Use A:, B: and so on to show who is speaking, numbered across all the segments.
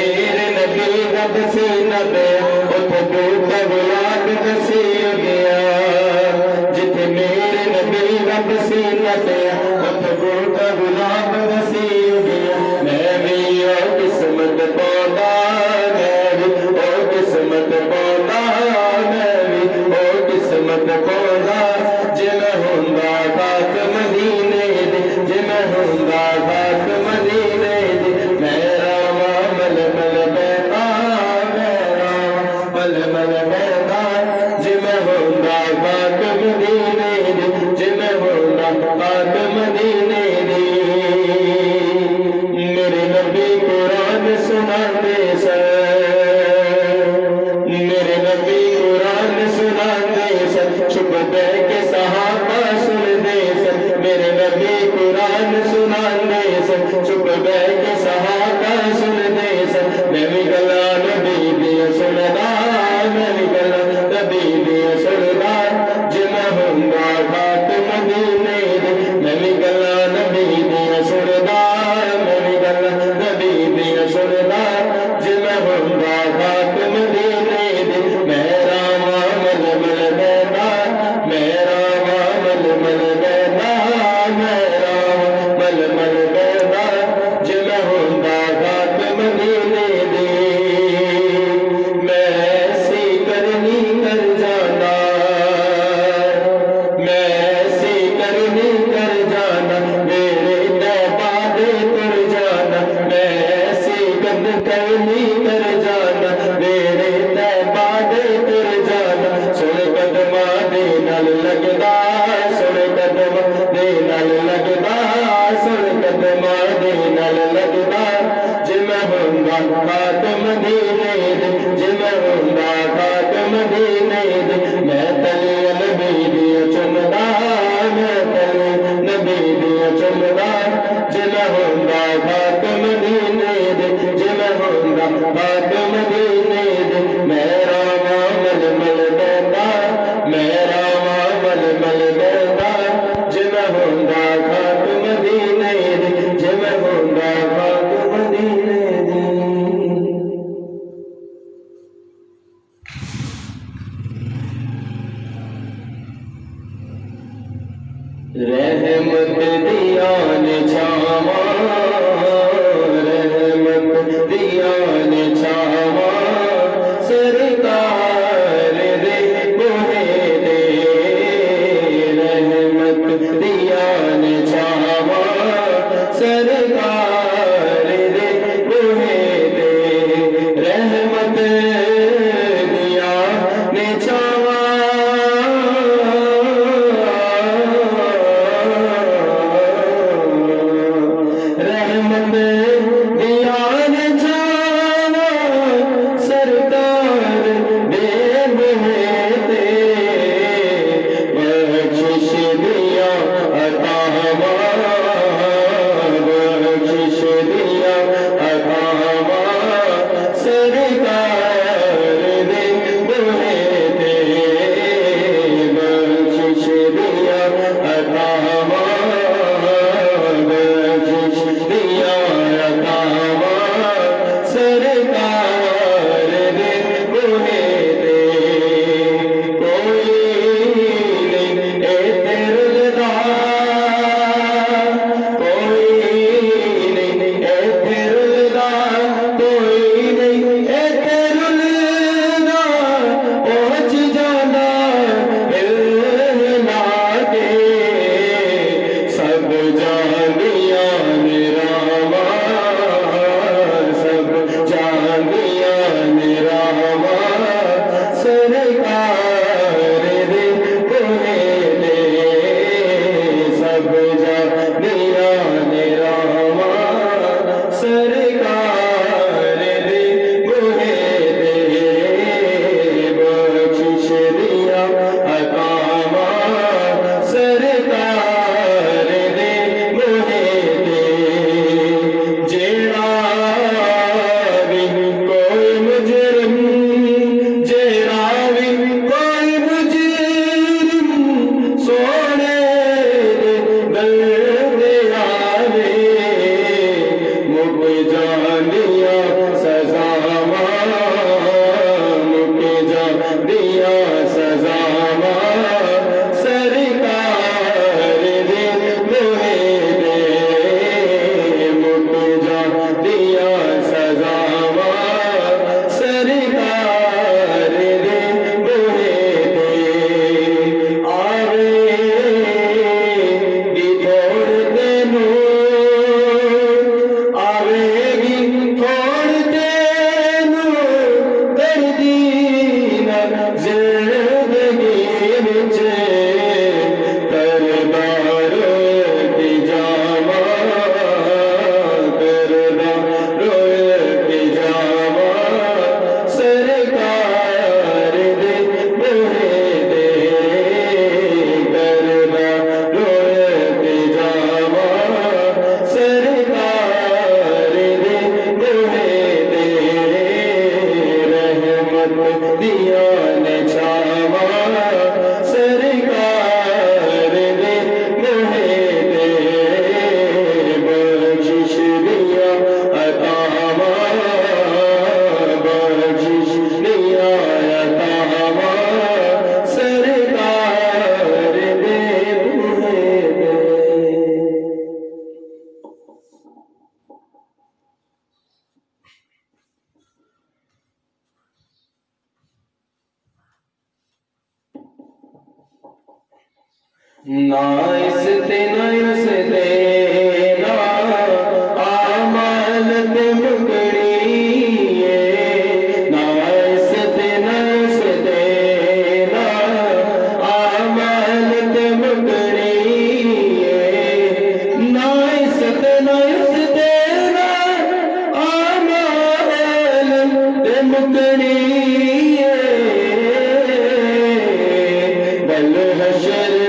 A: میرے نبی دا پسینہ پیا اتھے ٹوٹا گلاب دسی گیا جتھے میرے نبی دا پسینہ پیا اتھے ٹوٹا گلاب دسی گیا میں بھی او قسمت پاؤندا میں بھی او قسمت پاؤندا میں بھی او قسمت پاؤندا جے میں ہوندا پاک مدینے دے جے میں ہوندا پاک مدینے دے میرا مل مل بہتا میرا مل مل بہتا جے میں ہوندا پاک مدینے دے جے میں ہوندا پاک مدینے دے میرے نبی قرآن سناندے سن میرے نبی قرآن سناندے سن چھپ بیٹھ کے صحابہ سندے سن میرے نبی قرآن سناندے سن چھپ بیٹھ کے صحابہ سندے سن میں بھی گلاں نبی دیاں سندا میں بھی گلاں نبی دیاں سندا جے میں ہوندا پاک مدینے دے میں بھی گلاں نبی دیاں سندا میں بھی گلاں نبی دیاں سندا جے میں ہوندا پاک مدینے دے میرا مل مل بہتا میرا مل مل بہتا میرا مل مل بہتا جے میں ہوندا پاک مدینے دے میں ایسی کرنی کر جانا میں ایسی کرنی کر جانا میرے طیبہ دے تر جانا میں ایسی کرنی کر جانا میرے طیبہ دے تر جانا سن قدماں دے نال لگدا سن قدماں دے نال لگدا سن قدماں دے نال لگدا جے میں ہوندا پاک مدینے دے جے میں ہوندا پاک مدینے دے میں تلی نبی دیاں چمدا میں تلی نبی دیاں چمدا جے میں ہوندا پاک مدینے دے جے میں ہوندا پاک مدینے دے میرا مل مل بہتا میرا مل مل بہتا جے میں ہوندا پاک مدینے دے جے میں ہوندا پاک مدینے دے رحمت دیان چھاواں رحمت دیان چھاواں سرکار دے بوہے دے رحمت دیان چھاواں سرکار دے بوہے دے رحمت دیان چھاواں رحمت دیان چھاواں سرکار دے بوہے تے بخشش دیا عطاواں بخشش دیا عطاواں سرکار دے بوہے تے بخشش دیا عطاواں سرکار دے بوہے تے کوئی نہیں ایتھے رلدا کوئی نہیں ایتھے رلدا کوئی نہیں ایتھے رلدا پہنچ جانا ملنا کے سب جانیاں میرا سب جانیاں میرا سرکار دے بوہے تے سب جانیاں میرا سرکار دے بوہے تے بخشش دیا عطاواں سرکار دے بوہے تے جیڑا بھی کو نائس دینا آمانت مکڑی نائس دینا آمانت مکڑی نائس دینا آمانت مکڑی بل حشر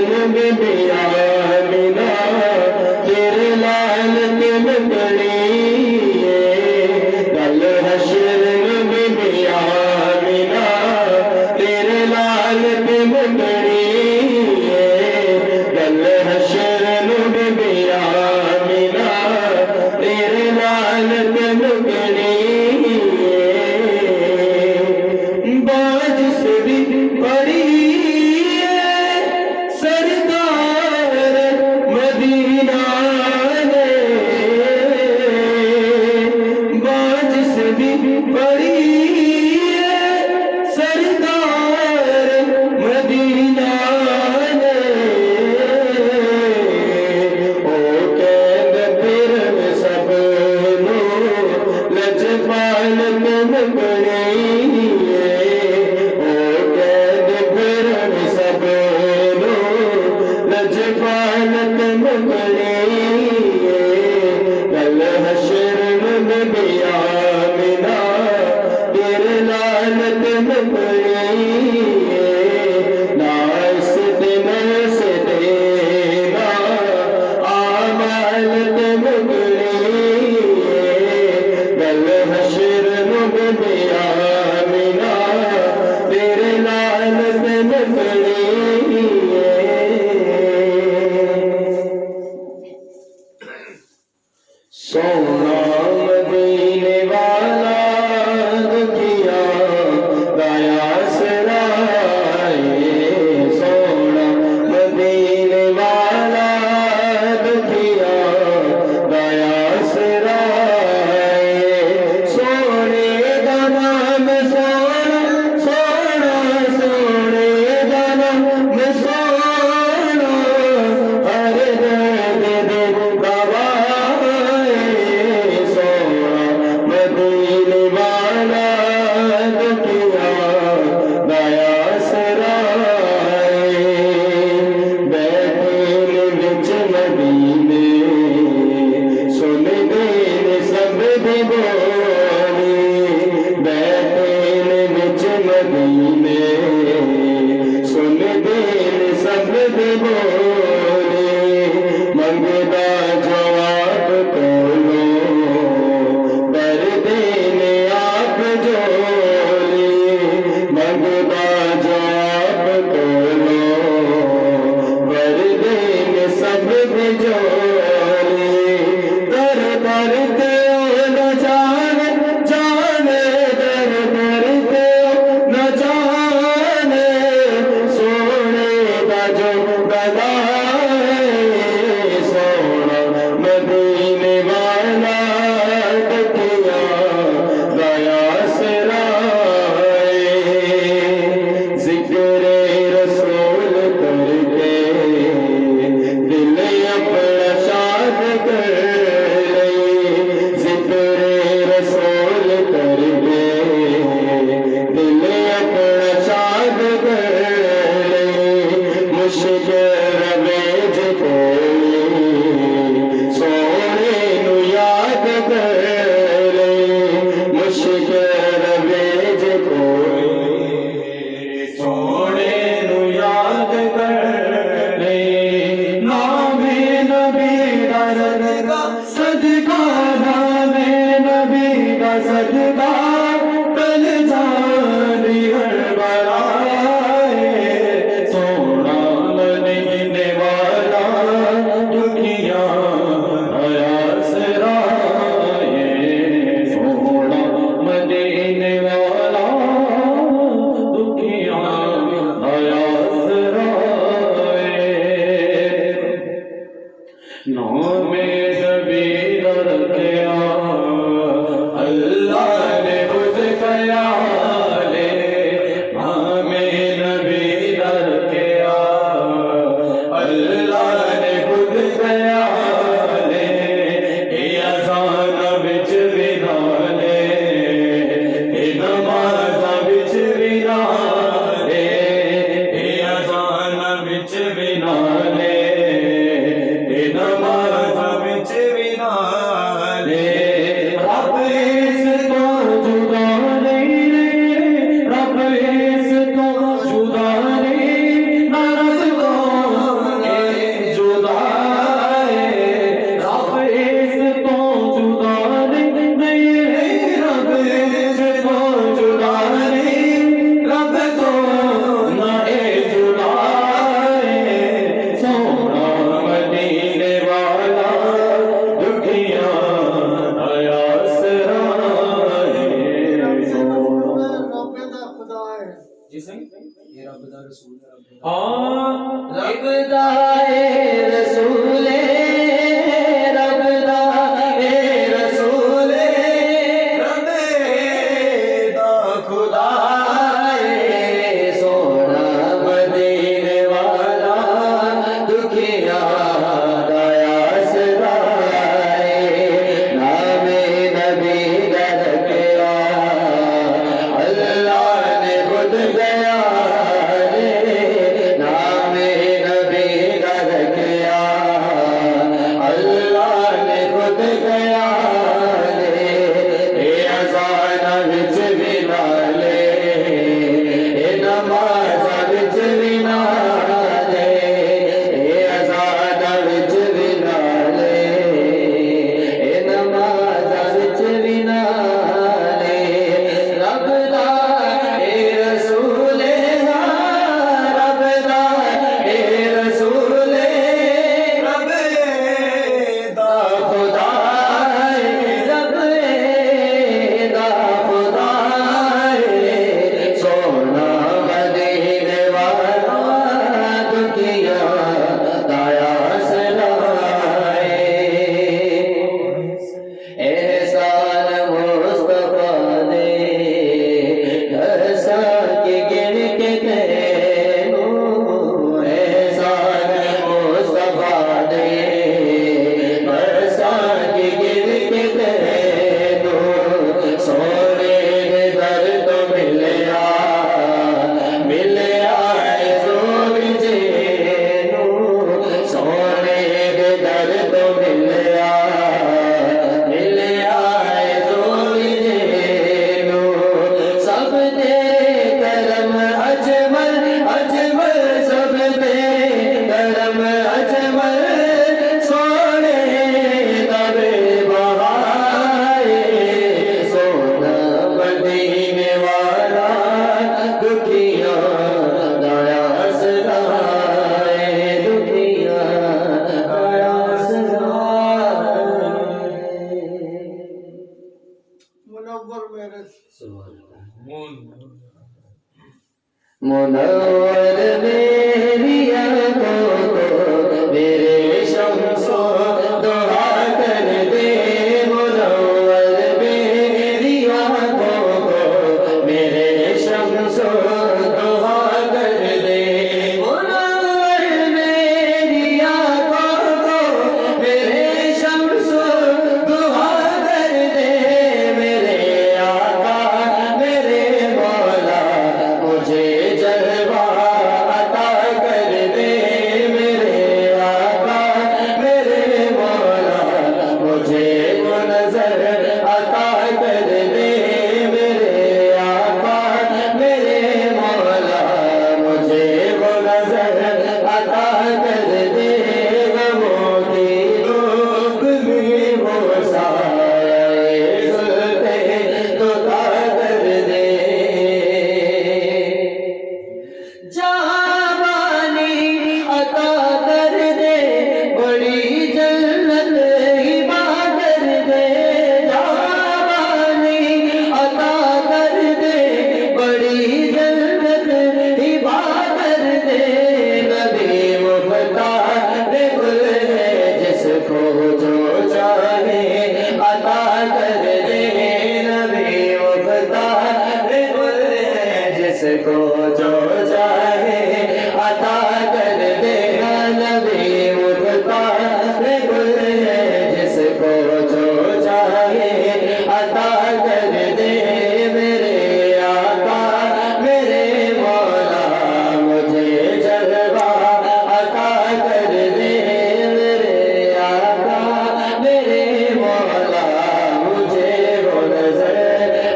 A: سونا مدینے والا دکھیا دیا سرائے سونا مدینے والا دکھیا دیا سرائے سونے دا نام سونا سونا سونے دا نام سونا ہر درد دے دوا
B: اللہ جسے یہ رب دا رسول
A: رب دا رسول رب دا رسول رب دا خدا سونا مدینے والا دکھیا دایا سدائے نام نبی دا رکھیا اللہ نے خود گیا نام نبی دا رکھیا اللہ نے خود گیا اے اذان وچ بھی نالے اے نماز وچ بھی نالے اے اذان وچ بھی نالے اے نماز وچ بھی نالے رب دا اے رسول رب دا اے رسول رب دا خدا رب دا خدا سونا مدینے والا دکھیا دایا سلائے احسان مصطفیٰ دے دسا کے گن کے تینوں احسان مصطفیٰ دے دسا کے گن کے تینوں سونے دے در تو ملیا ملیا زور جینوں سونے دے در تو ملیا ملیا زور جینوں سب دے کرم اجمل اجمل سب دے کرم اجمل سونے در بہائے سونا مدینے والا دکھیا دایا سدائے دکھیا دایا سدائے
C: منور میرے
A: منور میری آنکھوں کو میرے شمس و دعا کر دے منور میری آنکھوں کو میرے شمس و دعا کر دے منور میری آنکھوں کو میرے شمس و دعا کر دے میرے آقا میرے مولا مجھے جلوہ عطا کر دے میرے آقا میرے مولا مجھے وہ نظر عطا کر دے میرے آقا میرے مولا مجھے وہ نظر عطا کر دے غموں کی دھوپ میں وہ سایہ زلفیں عطا کر دے جوانی عطا کر دے بڑی جنت ہبا کر دے جوانی عطا کر دے بڑی جنت ہبا کر دے نبی مختار گل ہے جس کو جو چاہے عطا کر دے نبی مختار گل ہے جس کو جو چاہے عطا کر دے نبی مختار گل ہے جس کو جو چاہے عطا کر دے میرے آقا میرے مولا مجھے جلوہ عطا کر دے میرے آقا میرے مولا مجھے وہ نظر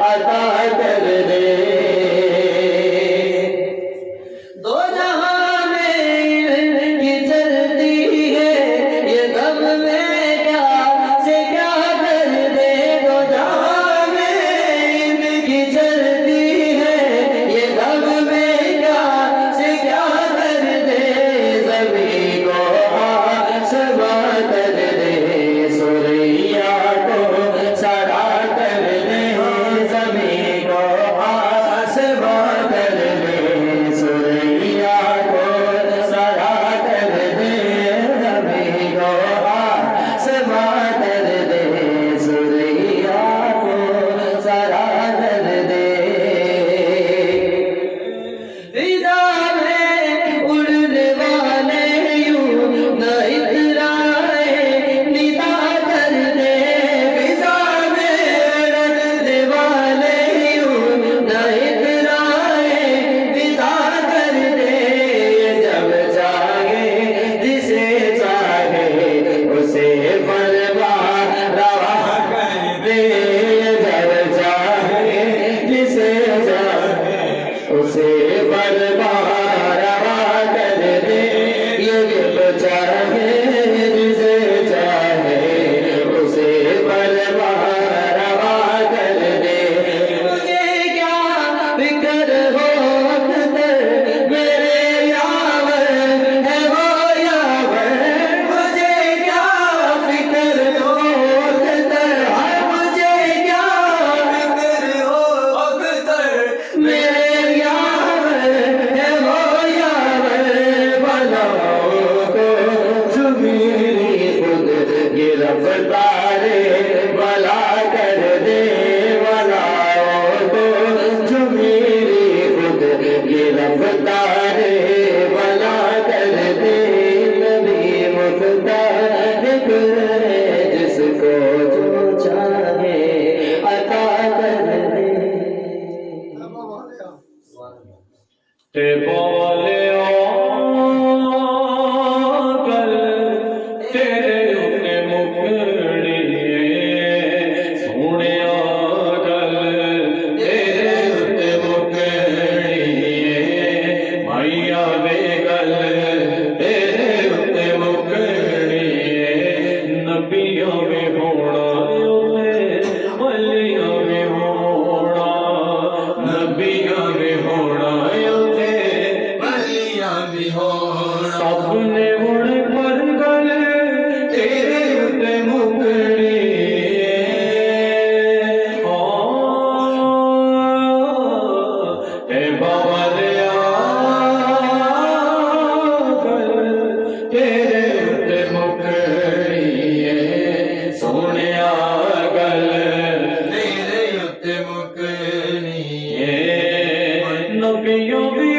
A: عطا کر دے اسے پروار کر دے، یہ تو چاہے جسے چاہے اسے پروار کر دے۔ مجھے کیا فکر ہو اختر میرے یاور ہے وہ یاور، مجھے کیا فکر ہو اختر، مجھے کیا فکر ہو اختر میرے یاور ہے وہ یاور، بلاؤں کو جو میری خود گرفتار بلا کر دے، بلاؤں کو جو میری خود گرفتار بلا کر دے۔ نبی مختار جس کو جو چاہے عطا کر دے۔
C: اب والیا
A: تے بولے آگل تیرے اتے مکڑیے، سونے آگل تیرے اتے مکڑیے، مائیا بے گل تیرے اتے مکڑیے، نبیوں میں ہونا ولیوں میں ہونا، نبیوں میں ہونا سب نے اڑ پر گل تیرے اتے مکڑیے، اے باولیا گل تیرے اتے مکڑیے، سونیا گل تیرے اتے مکڑیے، نبیوں بھی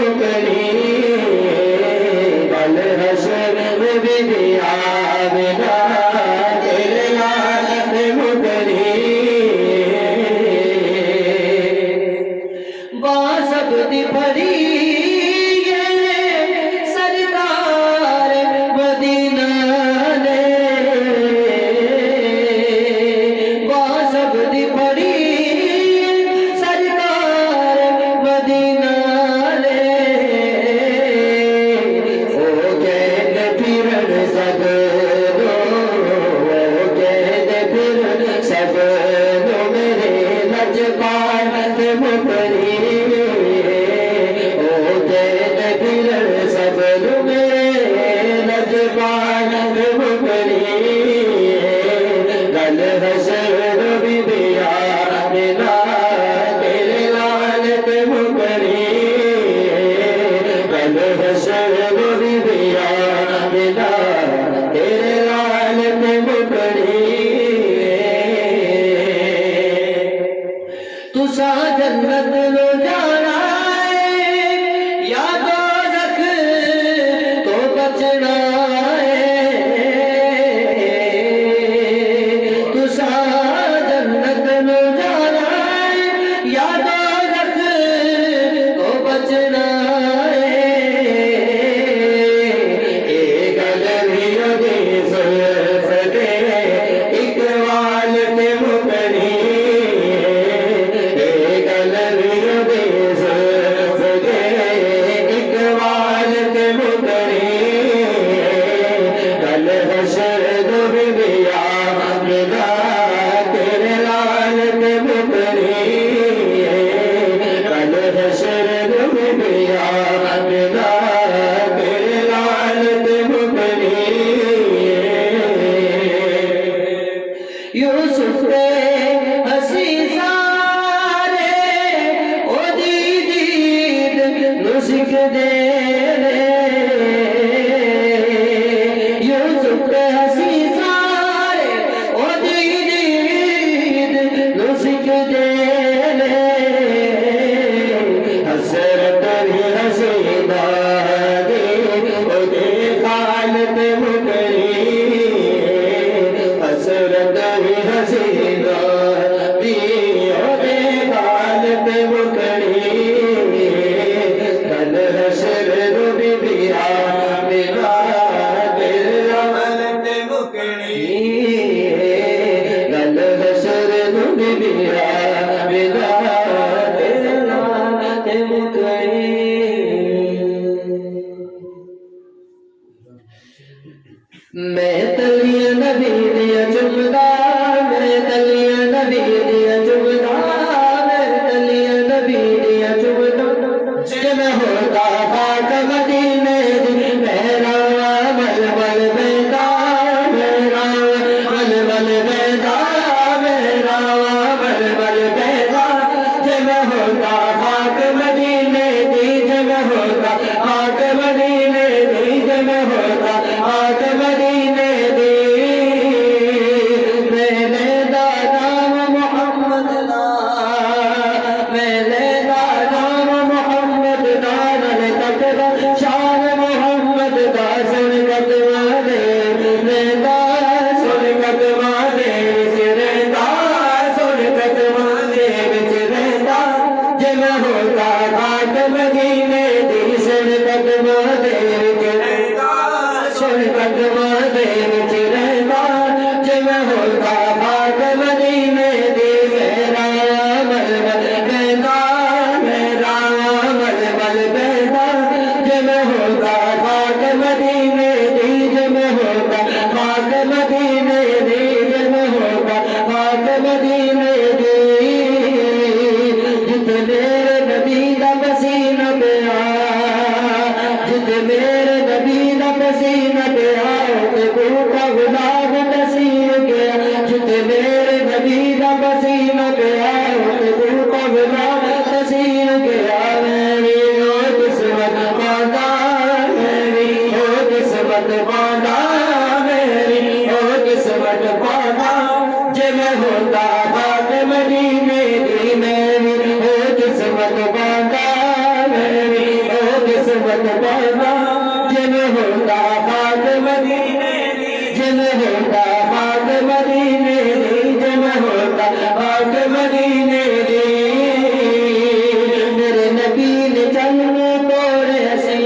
A: مکری کل حشر میں بی بی آمنہ تیرے لال پہ مکری باسب دی پری سرکار مدینہ نے باسب دی پری سرکار مدینہ نے او گیند پھرن سب دو او گیند پھرن سب دو میرے لجپال پہ مکری تسا جنت لو جانا ہے یا دوزخ تو بچنا ہے تسا جنت لو جانا ہے یا دوزخ تو بچنا ہے ایک گلریوں دی زلف دے اقبال پہ مکری یوسف ہسی سارے او دید نسک دے یوسف ہسی سارے او دید نسک دے حسرت حسین او دے خال پہ مکری حسرت حسینہ بھی ہوتے خال پہ مکری کل حشر رو بی بی آمنہ تیرے لال پہ مکری کل حشر رو بی بی آمنہ تیرے لال پہ مکری میں تلیاں نبی دیا چمدا میں تلیاں نبی دیا چمدا میں تلیاں نبی دیا چمدا جب ہوتا پاک مدینے دی میرا مل مل بیدا میرا مل مل بیدا میرا مل مل بیدا جب ہوتا پاک مدینے دی جب ہوتا پاک مدینے دی جب ہوتا پاک مدینے دی میرے دادا محمد دا میرے دادا محمد دا نل تک دا شان محمد دا سن قدمہ دے رہندا سن قدمہ دے وچ رہندا سن قدمہ دے وچ رہندا جب ہوتا پاک مدینے دی سن قدمہ دے وچ رہندا سن قدمہ دے وچ رہندا جب ہوتا پاک مدینے دی میرا مل مل بہندا میرا مل مل بہندا جب ہوتا پاک مدینے دی جب ہوتا پاک مدینے دی جب ہوتا پاک مدینے دی جتنے نبی دا پسینہ پیا قسمت پانا جن ہوتا خاک مدینے دی جن ہوتا خاک مدینے دی جن ہوتا خاک مدینے دی میرے نبی نے جنم توڑے اسی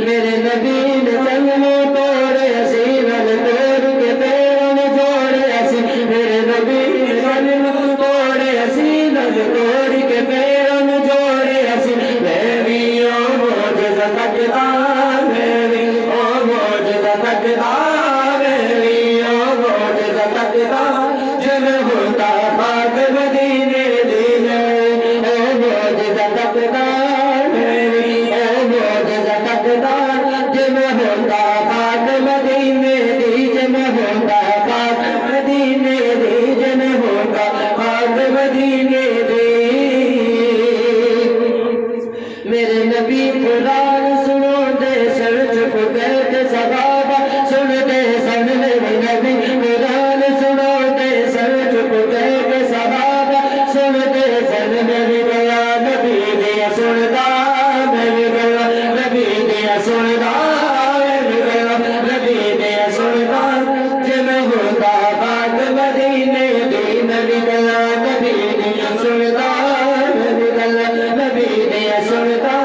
A: میرے نبی نے جنم توڑے اسی رن توڑ کے پیروں جوڑے اسی میرے نبی نے جنم توڑے اسی رن توڑ کے پیروں جوڑے اسی میری او معجزہ تکتا میری او معجزہ تکتا میری او معجزہ تکتا جن ہوتا خاک مدینے دی او معجزہ تکتا میری او معجزہ تکتا جن ہوتا خاک مدینے دی جن ہوتا خاک مدینے دی جن ہوتا خاک مدینے دی میرے نبی قرآن سنو دے سر چپ بیٹھ صحابہ سن دے سن میرے نبی قرآن سنو دے سر چپ بیٹھ صحابہ سن دے سن میری گیا نبی دیا سندا میری گیا نبی دیا سندا میری گیا نبی دیا سندا جن ہوتا خاک مدینے دی نبی گیا نبی دیا سندا میری گیا نبی دیا سندا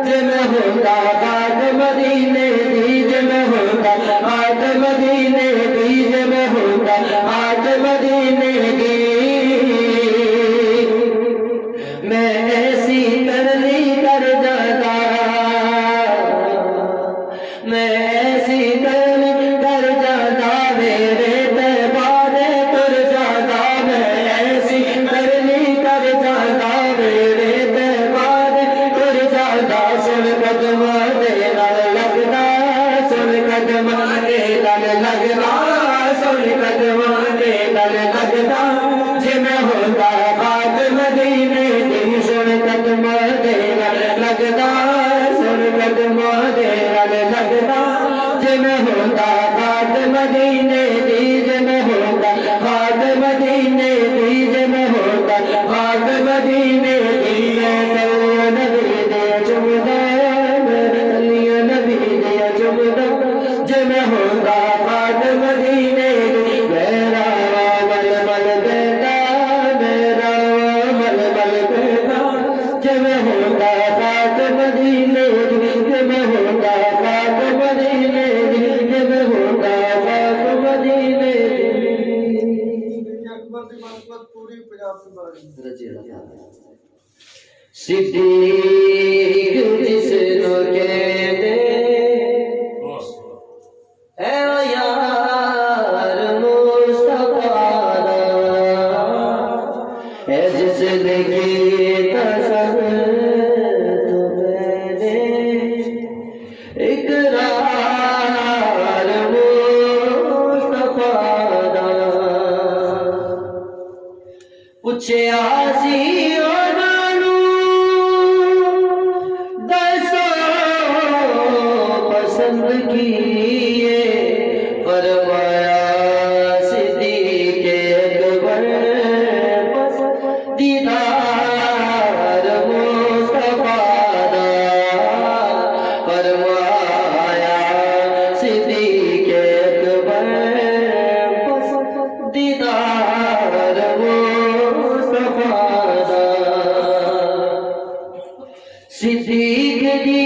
A: جن ہوتا خاک مدینے دی جن ہوتا خاک مدینے دی جن ہوتا خاک مدینے دی میں ایسی کرنی کر جاتا میں ایسی کرنی کر جاتا میرے تیبارے تر جاتا میں ایسی کرنی کر جاتا میرے تیبارے تر جاتا سن قدم دے نال لگتا سن قدم دے نال لگتا سن قدم دے نال لگتا جن ہوتا خاک مدینے دی سن قدم دے نال لگتا سن قدم دے نال لگتا جن ہوتا خاک مدینے دی جن ہوتا خاک مدینے دی جن ہوتا خاک مدینے دی نبی دے چمدا علی نبی دے چمدا جن ہوتا خاک مدینے دی میرا مل مل بیٹا میرا مل مل بیٹا جن ہوتا خاک مدینے دی جن ہوتا خاک مدینے دی جن ہوتا خاک مدینے دی
C: اکبر دی منقبت پوری پنجاب دی باری
A: صدیق جس نو کہتے اے یار مصطفیٰ دا اے جس نے کیتا سب تو میرے اقرار مصطفیٰ دا پوچھے آسی پسند کیے فرمایا صدیق اکبر دیدار مصطفیٰ دا فرمایا صدیق اکبر دیدار مصطفیٰ دا صدیق دی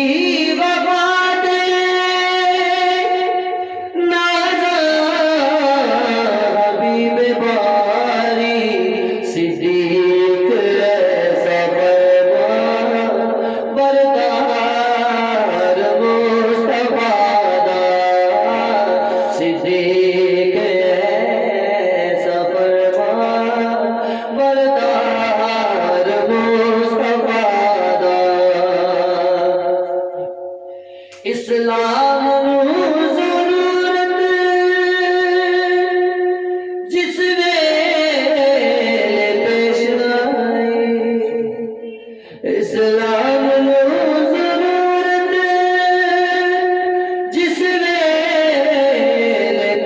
A: اسلام ضرورت جس ویلے پیش آئی اسلام ضرورت جس ویلے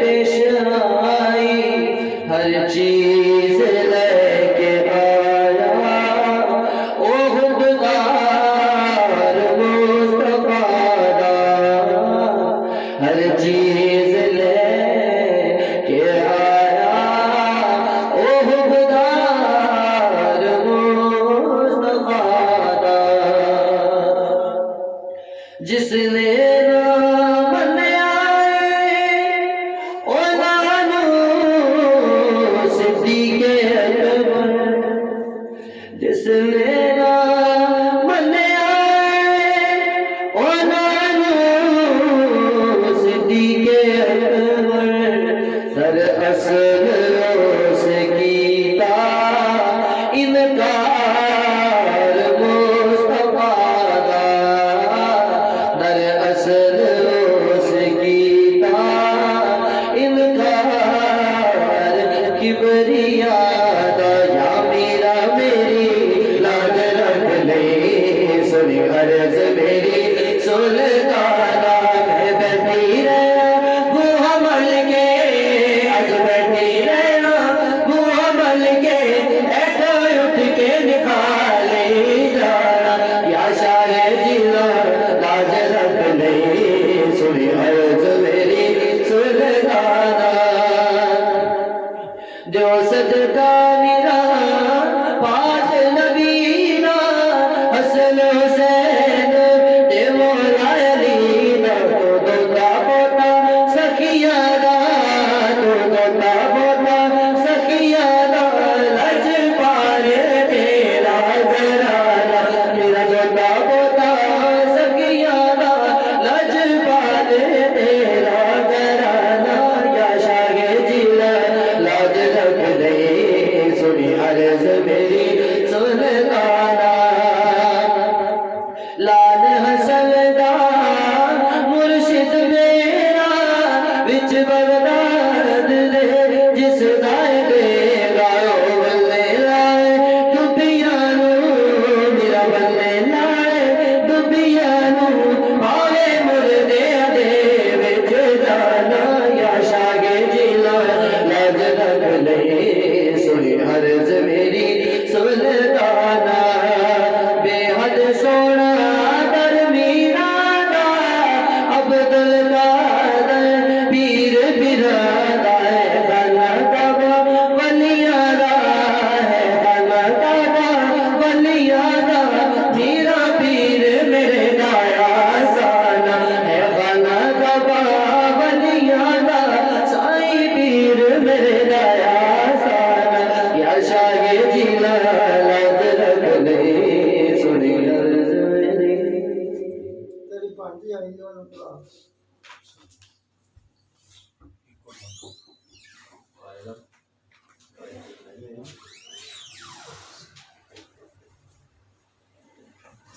A: پیش آئی ہر چیز لے کے آیا او خوددار جس نے نام منیا او نانو صدیق اکبر جس نے نام منیا او نانو صدیق اکبر سر اصل سے کیتا انکار مصطفیٰ دا در اصل سے کیتا انکار کبریاء دا یا میرا میری لاج رکھ لے سنی عرض میری سلطانہ میں بیٹھی رہا بوہا مل کے اج بیٹھی رہا بوہا مل کے ایٹھا اٹھ کے نکالے جانا یا شاہ جیلا لاج رکھ لے سنی عرض میری سلطانہ جو صدقہ میرا پاک نبینا حسن حسین دے مولا علی دا تو دوتا بوتا سخیہ دا تو دوتا بوتا سخیہ دا لج پارے تیرا گھرانا میرا دوتا بوتا سخیہ دا لج پارے تیرا گھرانا یا شاہ جیلا لاج رکھ لے سنی عرض میری سلطانہ لال حسن دا مرشد میرا وچ بغداد دے جس دائے دے گاؤ بلے لائے ڈبیاں نو میرا بلے لائے ڈبیاں نو آوے مردے دے وچ جانا یا شاہ جیلا لاج رکھ لے سنی عرض میری سلطانہ بے حد سونا در میرا دا عبدال قادر پیر برادا ہے خانہ کعبہ ولیاں دا ہے خانہ کعبہ ولیاں دا میرا پیر میرے دایا سانہ ہے خانہ کعبہ ولیاں دا سائی پیر میرے دایا سانہ یا شاہ جیلا لاج رکھ لے سنی عرض میری
C: ਤੇਰੀ ਭਾਂਜੀ ਆਈ ਉਹਨੂੰ ਭਰਾ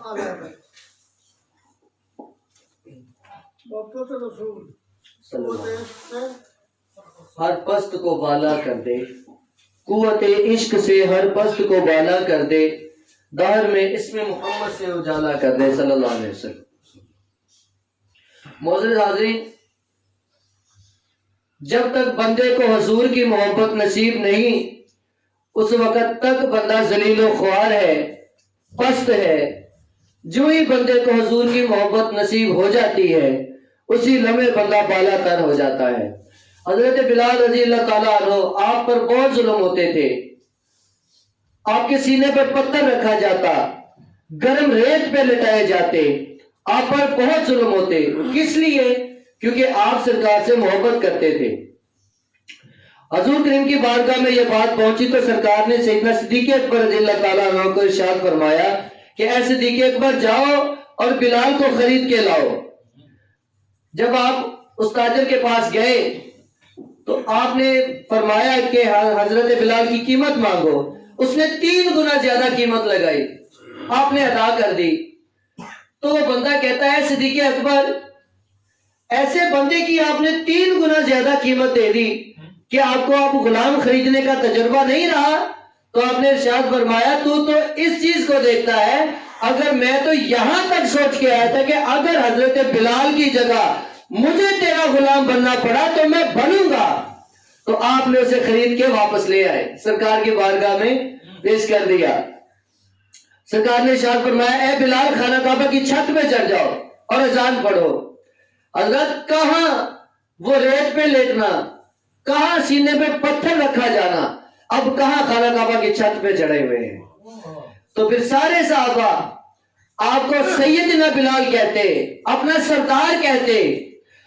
C: ਆ ਲੈ ਬਈ ਬਾਪੂ ਤੇ ਰਸੂਲ
A: صلی
C: ਉਹ
A: اللہ
C: ਦੇਸ਼ سے
A: ہر پست کو بالا کر دے قوت عشق سے ہر پست کو بالا کر دے دہر میں اسم محمد سے اجالا کر دے صلی اللہ علیہ وسلم معزز حاضرین جب تک بندے کو حضور کی محبت نصیب نہیں اس وقت تک بندہ ذلیل و خوار ہے پست ہے جو ہی بندے کو حضور کی محبت نصیب ہو جاتی ہے اسی لمحے بندہ بالا تر ہو جاتا ہے حضرت بلال رضی اللہ تعالیٰ عنہ آپ پر بہت ظلم ہوتے تھے آپ کے سینے پر پتھر رکھا جاتا گرم ریت پہ لٹائے جاتے آپ پر بہت ظلم ہوتے کس لیے کیونکہ آپ سرکار سے محبت کرتے تھے حضور کریم کی بارگاہ میں یہ بات پہنچی تو سرکار نے سیدنا صدیق اکبر رضی اللہ تعالیٰ عنہ کو ارشاد فرمایا کہ اے صدیق اکبر جاؤ اور بلال کو خرید کے لاؤ جب آپ اس تاجر کے پاس گئے تو آپ نے فرمایا کہ حضرت بلال کی قیمت مانگو اس نے 3 گنا زیادہ قیمت لگائی آپ نے ادا کر دی تو وہ بندہ کہتا ہے صدیق اکبر ایسے بندے کی آپ نے 3 گنا زیادہ قیمت دے دی کہ آپ کو غلام خریدنے کا تجربہ نہیں رہا تو آپ نے ارشاد فرمایا تو اس چیز کو دیکھتا ہے اگر میں تو یہاں تک سوچ کے آیا تھا کہ اگر حضرت بلال کی جگہ مجھے تیرا غلام بننا پڑا تو میں بنوں گا تو آپ نے اسے خرید کے واپس لے آئے سرکار کی بارگاہ میں پیش کر دیا سرکار نے ارشاد فرمایا اے بلال خانہ کعبہ کی چھت پہ چڑھ جاؤ اور اذان پڑھو حضرت کہاں وہ ریت پہ لیٹنا کہاں سینے پہ پتھر رکھا جانا اب کہاں خانہ کعبہ کی چھت پہ چڑھے ہوئے ہیں
D: تو پھر سارے صحابہ آپ کو سیدنا بلال کہتے، اپنا سردار کہتے،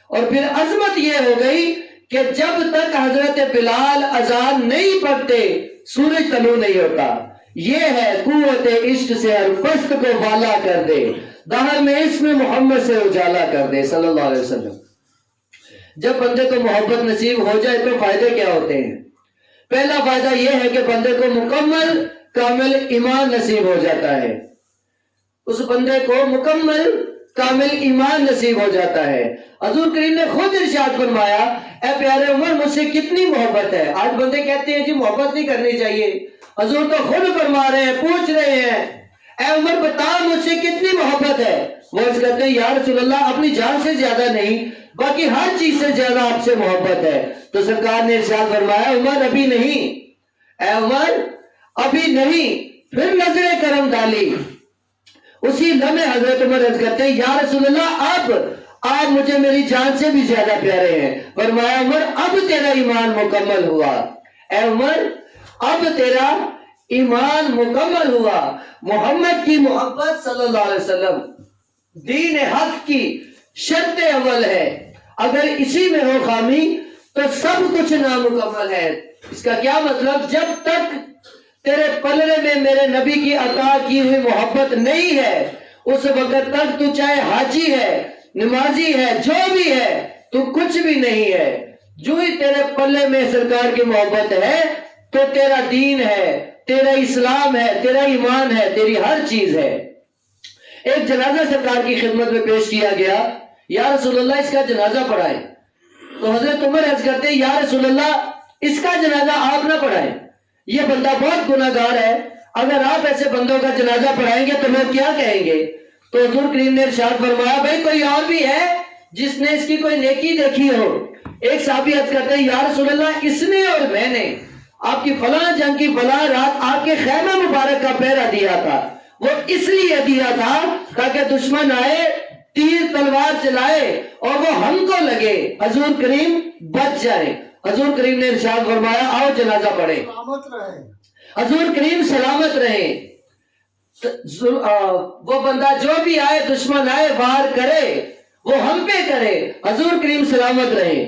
D: اور پھر عظمت یہ ہو گئی کہ جب تک حضرت بلال اذان نہیں پڑھتے سورج طلوع نہیں ہوتا۔ یہ ہے قوت عشق سے ہر پست کو والا کر دے، دہر میں اسم محمد سے اجالا کر دے صلی اللہ علیہ وسلم۔ جب بندے کو محبت نصیب ہو جائے تو فائدے کیا ہوتے ہیں؟ پہلا فائدہ یہ ہے کہ بندے کو مکمل کامل ایمان نصیب ہو جاتا ہے، اس بندے کو مکمل کامل ایمان نصیب ہو جاتا ہے۔ حضور کریم نے خود ارشاد فرمایا، اے پیارے عمر مجھ سے کتنی محبت ہے۔ آج بندے کہتے ہیں جی محبت نہیں کرنی چاہیے، حضور تو خود فرما رہے ہیں، پوچھ رہے ہیں اے عمر بتا مجھ سے کتنی محبت ہے۔ وہ عرض کرتے ہیں یا رسول اللہ اپنی جان سے زیادہ نہیں، باقی ہر چیز سے زیادہ آپ سے محبت ہے۔ تو سرکار نے ارشاد فرمایا عمر ابھی نہیں، اے عمر ابھی نہیں۔ پھر نظر کرم ڈالی، اسی لمحے حضرت عمر عرض کرتے ہیں یا رسول اللہ اب آپ مجھے میری جان سے بھی زیادہ پیارے ہیں۔ فرمایا عمر اب تیرا ایمان مکمل ہوا، اے عمر اب تیرا ایمان مکمل ہوا۔ محمد کی محبت صلی اللہ علیہ وسلم دین حق کی شرط اول ہے، اگر اسی میں ہو خامی تو سب کچھ نامکمل ہے۔ اس کا کیا مطلب؟ جب تک تیرے پلڑے میں میرے نبی کی عطا کی ہوئی محبت نہیں ہے اس وقت تک تو چاہے حاجی ہے، نمازی ہے، جو بھی ہے تو کچھ بھی نہیں ہے۔ جو ہی تیرے پلے میں سرکار کی محبت ہے تو تیرا دین ہے، تیرا اسلام ہے، تیرا ایمان ہے، تیری ہر چیز ہے۔ ایک جنازہ سرکار کی خدمت میں پیش کیا گیا، یا رسول اللہ اس کا جنازہ پڑھائیں۔ تو حضرت عمر عرض کرتے ہیں یا رسول اللہ اس کا جنازہ آپ نہ پڑھائیں، یہ بندہ بہت گناہ گار ہے، اگر آپ ایسے بندوں کا جنازہ پڑھائیں گے تو لوگ کیا کہیں گے؟ تو حضور کریم نے ارشاد فرمایا بھائی کوئی اور بھی ہے جس نے اس کی کوئی نیکی دیکھی ہو؟ ایک صحابی عرض کرتے ہیں یا رسول اللہ اس نے اور میں نے آپ کی فلاں جنگ کی فلاں رات آپ کے خیمہ مبارک کا پہرا دیا تھا، وہ اس لیے دیا تھا تاکہ دشمن آئے تیر تلوار چلائے اور وہ ہم کو لگے، حضور کریم بچ جائے۔ حضور کریم نے ارشاد فرمایا آؤ جنازہ پڑھے،
C: سلامت رہے۔
D: حضور کریم سلامت رہے۔ وہ بندہ جو بھی آئے دشمن آئے وار کرے وہ ہم پہ کرے، حضور کریم سلامت رہے۔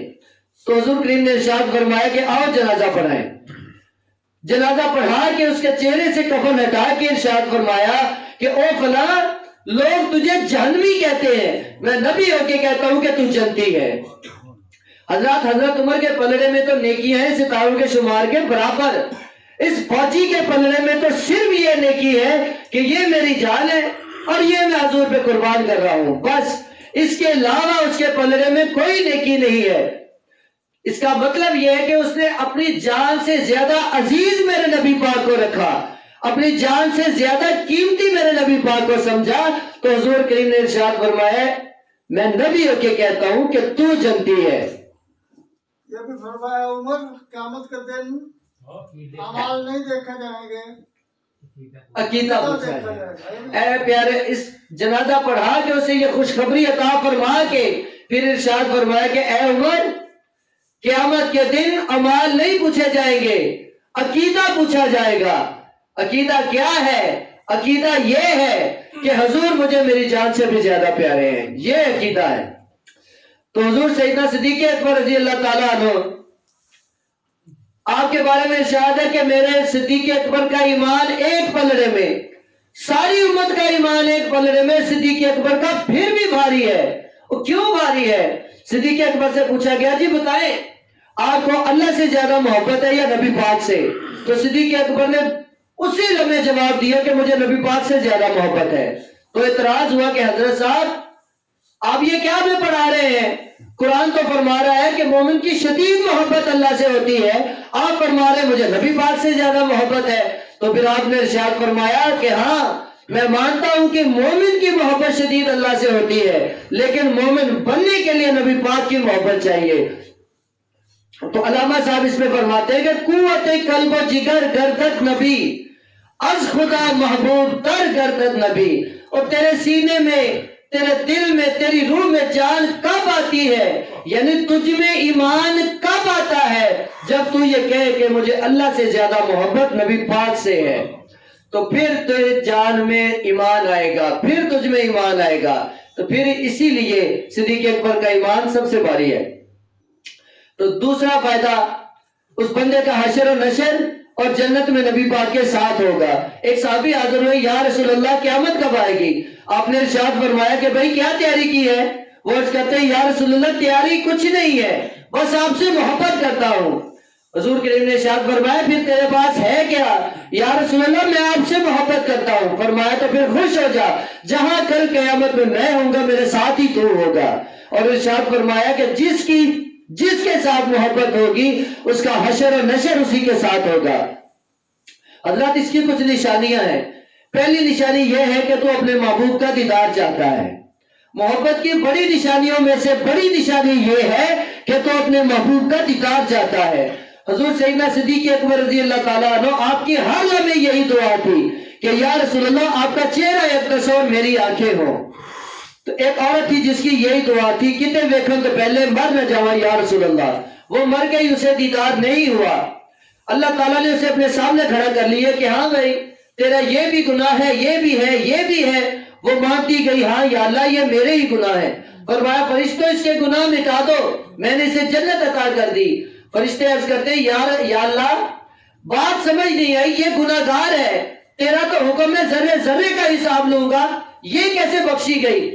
D: تو حضور کریم نے ارشاد فرمایا کہ آؤ جنازہ پڑھائیں۔ جنازہ پڑھا کے اس کے چہرے سے کفن ہٹا کے ارشاد فرمایا کہ او فلاں لوگ تجھے جہنمی کہتے ہیں، میں نبی ہو کے کہتا ہوں کہ تو جنتی ہے۔ حضرت عمر کے پلڑے میں تو نیکیاں ہیں ستاروں کے شمار کے برابر، اس فوجی کے پلڑے میں تو صرف یہ نیکی ہے کہ یہ میری جان ہے اور یہ میں حضور پہ قربان کر رہا ہوں، بس اس کے علاوہ اس کے پلڑے میں کوئی نیکی نہیں ہے۔ اس کا مطلب یہ ہے کہ اس نے اپنی جان سے زیادہ عزیز میرے نبی پاک کو رکھا، اپنی جان سے زیادہ قیمتی میرے نبی پاک کو سمجھا۔ تو حضور کریم نے ارشاد فرمایا میں نبی ہو کے کہتا ہوں کہ تو جنتی ہے۔
C: یہ بھی فرمایا عمر قیامت کے دن اعمال نہیں دیکھے جائیں گے،
D: عقیدہ پوچھا ہے۔ اے پیارے اس جنازہ پڑھا کے اسے یہ خوشخبری عطا فرما کے پھر ارشاد فرمایا کہ اے عمر قیامت کے دن اعمال نہیں پوچھے جائیں گے، عقیدہ پوچھا جائے گا۔ عقیدہ کیا ہے؟ عقیدہ یہ ہے کہ حضور مجھے میری جان سے بھی زیادہ پیارے ہیں، یہ عقیدہ ہے۔ تو حضور سیدنا صدیق اکبر رضی اللہ تعالیٰ عنہ آپ کے بارے میں ارشاد ہے کہ میرے صدیق اکبر کا ایمان ایک پلڑے میں، ساری امت کا ایمان ایک پلڑے میں، صدیق اکبر کا پھر بھی بھاری ہے۔ وہ کیوں بھاری ہے؟ صدیق اکبر سے پوچھا گیا جی بتائیں آپ کو اللہ سے زیادہ محبت ہے یا نبی پاک سے؟ تو صدیق اکبر نے اسی لمحے جواب دیا کہ مجھے نبی پاک سے زیادہ محبت ہے۔ تو اعتراض ہوا کہ حضرت صاحب آپ یہ کیا میں پڑھا رہے ہیں؟ قرآن تو فرما رہا ہے کہ مومن کی شدید محبت اللہ سے ہوتی ہے، آپ فرما رہے ہیں مجھے نبی پاک سے زیادہ محبت ہے۔ تو پھر آپ نے ارشاد فرمایا کہ ہاں میں مانتا ہوں کہ مومن کی محبت شدید اللہ سے ہوتی ہے، لیکن مومن بننے کے لیے نبی پاک کی محبت چاہیے۔ تو علامہ صاحب اس میں فرماتے ہیں کہ قوت قلب و جگر گردت نبی، از خدا محبوب تر گردت نبی۔ اور تیرے سینے میں، تیرے دل میں، تیری روح میں جان کب آتی ہے، یعنی تجھ میں ایمان کب آتا ہے؟ جب تو یہ کہے کہ مجھے اللہ سے زیادہ محبت نبی پاک سے ہے۔ تو پھر تیرے جان میں ایمان آئے گا، پھر تجھ میں ایمان آئے گا۔ تو پھر اسی لیے صدیق اکبر کا ایمان سب سے بھاری ہے۔ تو دوسرا فائدہ اس بندے کا حشر و نشر اور جنت میں نبی پاک کے ساتھ ہوگا۔ ایک صحابی حاضر ہوئے، یا رسول اللہ قیامت کب آئے گی؟ آپ نے ارشاد فرمایا کہ بھائی کیا تیاری کی ہے؟ وہ عرض کرتے ہیں یا رسول اللہ تیاری کچھ نہیں ہے، بس آپ سے محبت کرتا ہوں۔ حضور کریم نے ارشاد فرمایا پھر تیرے پاس ہے کیا؟ یا رسول اللہ میں آپ سے محبت کرتا ہوں۔ فرمایا تو پھر خوش ہو جا، جہاں کل قیامت میں ہوں گا میرے ساتھ ہی تو ہوگا۔ اور ارشاد فرمایا کہ جس کے ساتھ محبت ہوگی اس کا حشر و نشر اسی کے ساتھ ہوگا۔ حضرات اس کی کچھ نشانیاں ہیں۔ پہلی نشانی یہ ہے کہ تو اپنے محبوب کا دیدار چاہتا ہے۔ محبت کی بڑی نشانیوں میں سے بڑی نشانی یہ ہے کہ تو اپنے محبوب کا دیدار چاہتا ہے۔ حضور سیدنا صدیق اکبر رضی اللہ تعالیٰ عنہ آپ کی ہر لمحے یہی دعا تھی کہ یا رسول اللہ آپ کا چہرہ یکس اور میری آنکھیں ہوں۔ تو ایک عورت تھی جس کی یہی دعا تھی، کتے ویکھن تو پہلے مر نہ جاواں یا رسول اللہ۔ وہ مر گئی، اسے دیدار نہیں ہوا۔ اللہ تعالیٰ نے اسے اپنے سامنے کھڑا کر لیا کہ ہاں بھائی تیرا یہ بھی گناہ ہے، یہ بھی ہے، یہ بھی ہے۔ وہ مانتی گئی ہاں یا اللہ یہ میرے ہی گناہ ہے۔ فرمایا فرشتوں اس کے گناہ مٹا دو، میں نے اسے جنت عطا کر دی۔ فرشتے عرض کرتے ہیں یا اللہ بات سمجھ نہیں آئی، یہ گناہ گار ہے، تیرا تو حکم ہے ذرے ذرے کا حساب لوں گا، یہ کیسے بخشی گئی؟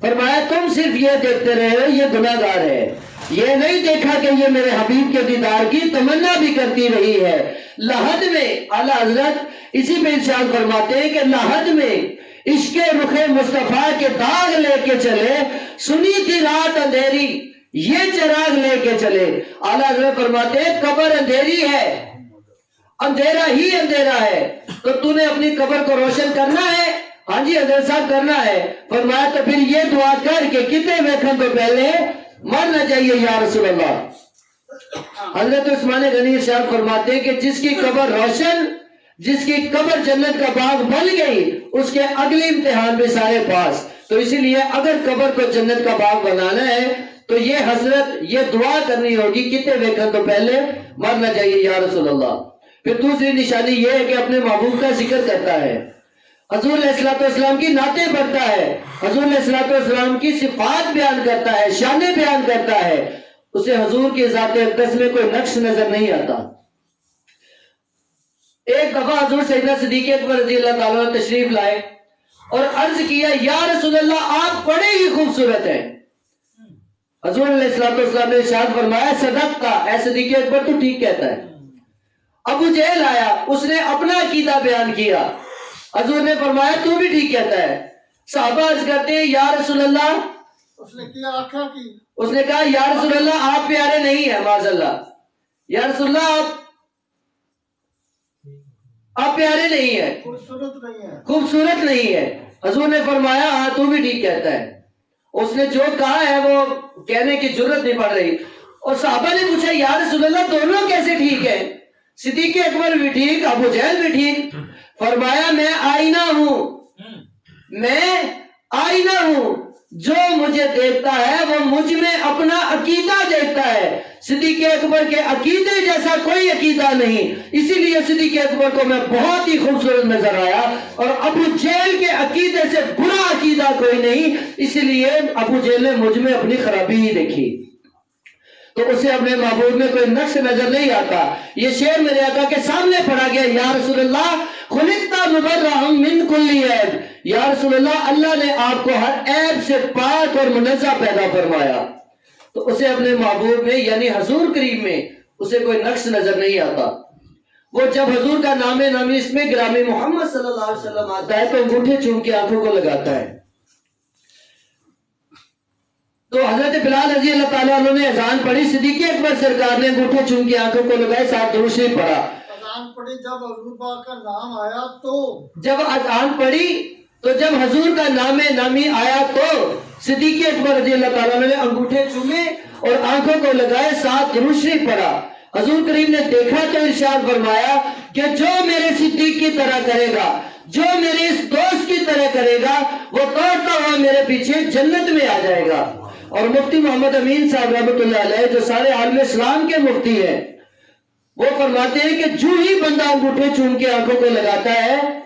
D: فرمایا تم صرف یہ دیکھتے رہے ہو یہ گناہ گار ہے، یہ نہیں دیکھا کہ یہ میرے حبیب کے دیدار کی تمنا بھی کرتی رہی ہے۔ لحد میں اعلیٰ حضرت اسی پہ ارشاد فرماتے ہیں کہ لحد میں عشق رخ مصطفیٰ کے داغ لے کے چلے، سنی تھی رات اندھیری یہ چراغ لے کے چلے۔ اعلیٰ حضرت فرماتے ہیں قبر اندھیری ہے، اندھیرا ہی اندھیرا ہے، تو تو نے اپنی قبر کو روشن کرنا ہے؟ ہاں جی حضرت صاحب کرنا ہے۔ فرمایا تو پھر یہ دعا کر کے کتے ویکھن تو پہلے مرنا چاہیے یا رسول اللہ۔ حضرت عثمان غنی ارشاد فرماتے ہیں کہ جس کی قبر روشن، جس کی قبر جنت کا باغ بن گئی، اس کے اگلے امتحان میں سارے پاس۔ تو اسی لیے اگر قبر کو جنت کا باغ بنانا ہے تو یہ حضرت یہ دعا کرنی ہوگی کتے ویکھن تو پہلے مرنا چاہیے یا رسول اللہ۔ پھر دوسری نشانی یہ ہے کہ اپنے محبوب کا ذکر کرتا ہے، حضور علیہ السلام کی نعتیں پڑھتا ہے، حضور علیہ السلام کی صفات بیان کرتا ہے، شانیں بیان کرتا ہے، اسے حضور کی ذات اقدس میں کوئی نقص نظر نہیں آتا۔ ایک دفعہ حضور سیدنا صدیق اکبر رضی اللہ تعالیٰ تشریف لائے اور عرض کیا یا رسول اللہ آپ بڑے ہی خوبصورت ہیں۔ حضور علیہ السلام نے ارشاد فرمایا صدقت، اے صدیق اکبر تو ٹھیک کہتا ہے۔ ابو جہل آیا، اس نے اپنا عقیدہ بیان کیا، حضور نے فرمایا تو بھی ٹھیک کہتا ہے۔ صحابہ عرض کرتے ہیں یا رسول اللہ،
C: اس نے کیا آخر کی؟
D: اس نے کہا یا رسول اللہ آپ پیارے نہیں ہیں، معاذ اللہ، یا رسول اللہ آپ پیارے نہیں ہیں،
C: خوبصورت نہیں ہے،
D: خوبصورت نہیں ہے۔ حضور نے فرمایا ہاں تو بھی ٹھیک کہتا ہے۔ اس نے جو کہا ہے وہ کہنے کی جرت نہیں پڑ رہی۔ اور صحابہ نے پوچھا یا رسول اللہ دونوں کیسے ٹھیک ہیں؟ صدیق اکبر بھی ٹھیک، ابو جہل بھی ٹھیک۔ فرمایا میں آئینہ ہوں، میں آئینہ ہوں، جو مجھے دیکھتا ہے وہ مجھ میں اپنا عقیدہ دیکھتا ہے۔ صدیق اکبر کے عقیدے جیسا کوئی عقیدہ نہیں، اسی لیے صدیق اکبر کو میں بہت ہی خوبصورت نظر آیا، اور ابو جہل کے عقیدے سے برا عقیدہ کوئی نہیں، اسی لیے ابو جہل نے مجھ میں اپنی خرابی ہی دیکھی۔ تو اسے اپنے محبوب میں کوئی نقص نظر نہیں آتا۔ یہ شعر میرے آقا کے سامنے پڑھا گیا یا رسول اللہ خلقت مبرأ من کل عیب، یا رسول اللہ اللہ نے آپ کو ہر عیب سے پاک اور منزہ پیدا فرمایا۔ تو اسے اپنے محبوب میں یعنی حضور کریم میں اسے کوئی نقص نظر نہیں آتا۔ وہ جب حضور کا نام نامی اس میں گرامی محمد صلی اللہ علیہ وسلم آتا ہے تو انگوٹھے چوم کے آنکھوں کو لگاتا ہے۔ تو حضرت بلال رضی اللہ تعالیٰ عنہ نے اذان پڑھی، صدیق اکبر سرکار نے انگوٹھے چوم کے آنکھوں کو لگائے، ساتھ درود شریف پڑھا۔
C: اذان پڑھی جب حضور پاک کا نام آیا تو،
D: جب اذان پڑھی تو جب حضور کا نام نامی آیا تو صدیق اکبر رضی اللہ تعالیٰ عنہ نے انگوٹھے چومے اور آنکھوں کو لگائے، ساتھ درود شریف پڑھا۔ حضور کریم نے دیکھا تو ارشاد فرمایا کہ جو میرے صدیق کی طرح کرے گا، جو میرے اس دوست کی طرح کرے گا، وہ دوڑتا ہوا میرے پیچھے جنت میں آ جائے گا۔ اور مفتی محمد امین صاحب رحمۃ اللہ علیہ جو سارے عالم اسلام کے مفتی ہیں، وہ فرماتے ہیں کہ جو ہی بندہ انگوٹھے چوم کے آنکھوں کو لگاتا ہے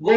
D: وہ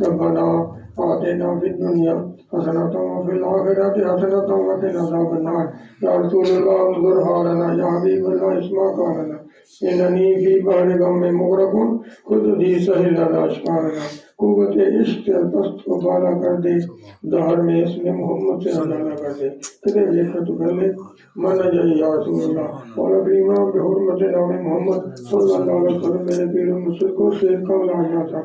E: ربنا آتنا في الدنيا حسنة وفي الآخرة حسنة وقنا عذاب النار يا رسول الله انظر حالنا يا حبيب الله اسمع قولنا إنني في بحر غم مغرق خذ ذي سهل الأشقارنا قوت عشق سے پست کو بالا کر دے دہر میں اس میں محمد سے حوالہ کر دے کدے دیکھا تو پہلے مانا جائے یا رسول اللہ مولا کریمہ بحرمت نام محمد صلی اللہ علیہ وسلم میرے پیر مسلم کو شیر کا لاجا تھا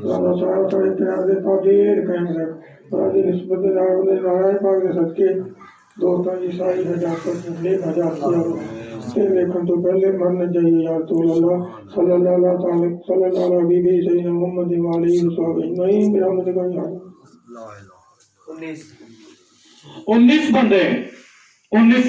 E: زیادہ سایہ سڑے تیار دیتا دیر قائم رکھ برادی نسبت نارائن پاک دے صدقے دوستان عیسائی ہجاکت نیک ہجا کیا سے لیکن تو پہلے مرنا چاہیے یا رسول اللہ صلی اللہ علیہ سیدنا محمد وعلیہ وسلم اجمعین برحمتک یا اللہ۔
B: 19 بندے 19